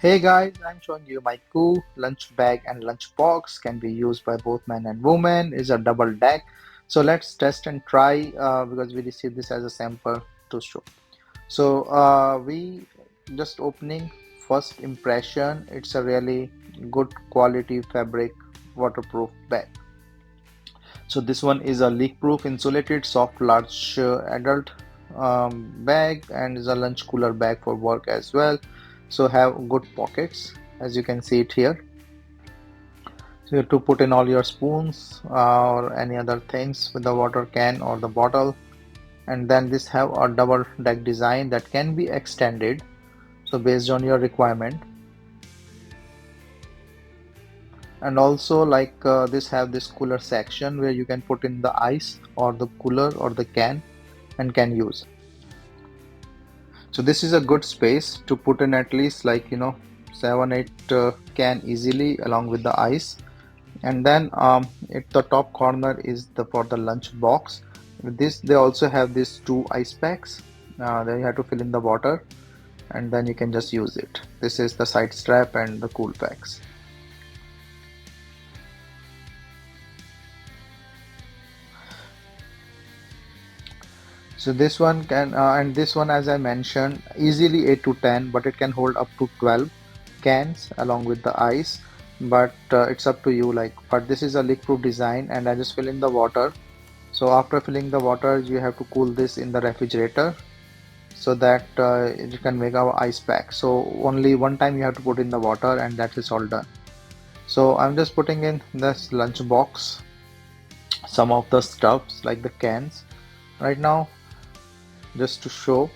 Hey guys, I'm showing you my Miycoo lunch bag and lunch box can be used by both men and women. Is a double deck. So let's test and try because we received this as a sample to show. So we just opening first impression. It's a really good quality fabric waterproof bag. So this one is a leak-proof insulated soft large adult bag and is a lunch cooler bag for work as well. So have good pockets as you can see it here. So you have to put in all your spoons or any other things with the water can or the bottle. And then this have a double deck design that can be extended. So based on your requirement. And also like this have this cooler section where you can put in the ice or the cooler or the can and can use. So this is a good space to put in at least like 7-8 can easily along with the ice. And then at the top corner is the for the lunch box. With this they also have these two ice packs. Then you have to fill in the water and then you can just use it. This is the side strap and the cool packs. So this one can and this one, as I mentioned, easily 8 to 10, but it can hold up to 12 cans along with the ice. But it's up to you. Like, but this is a leak-proof design, and I just fill in the water. So after filling the water, you have to cool this in the refrigerator so that you can make our ice pack. So only one time you have to put in the water, and that is all done. So I'm just putting in this lunch box some of the stuffs like the cans right now just to show.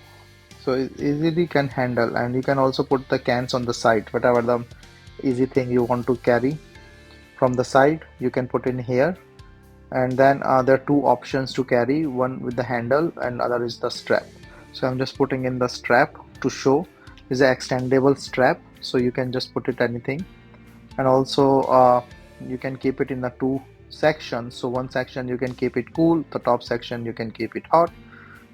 So it easily can handle, and you can also put the cans on the side, whatever the easy thing you want to carry from the side you can put in here. And then there are two options to carry, one with the handle and other is the strap. So I'm just putting in the strap to show. Is an extendable strap, so you can just put it anything. And also you can keep it in the two sections. So one section you can keep it cool, the top section you can keep it hot.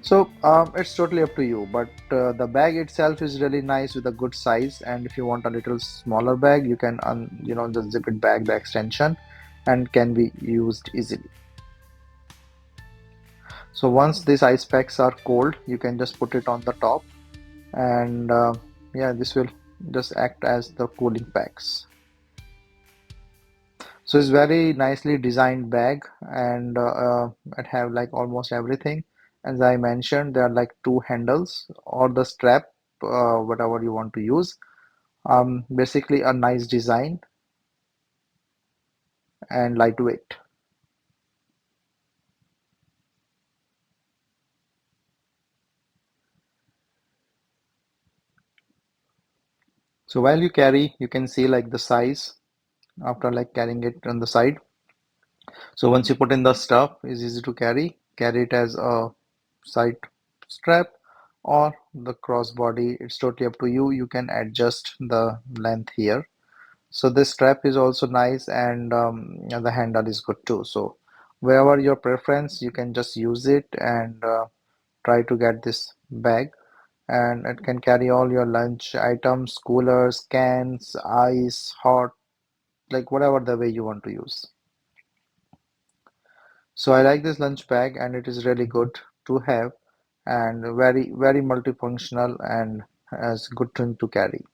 So it's totally up to you, but the bag itself is really nice with a good size. And if you want a little smaller bag, you can just zip it back the extension and can be used easily. So once these ice packs are cold, you can just put it on the top, and yeah, this will just act as the cooling packs. So it's very nicely designed bag, and it have like almost everything. As I mentioned, there are like two handles or the strap, whatever you want to use. Basically a nice design and lightweight. So while you carry, you can see like the size after like carrying it on the side. So once you put in the stuff, it's easy to carry. Carry it as a side strap or the crossbody. It's totally up to you. You can adjust the length here. So this strap is also nice, and the handle is good too. So wherever your preference, you can just use it and try to get this bag. And it can carry all your lunch items, coolers, cans, ice, hot, like whatever the way you want to use. So I like this lunch bag, and it is really good to have and very, very multifunctional and as good thing to carry.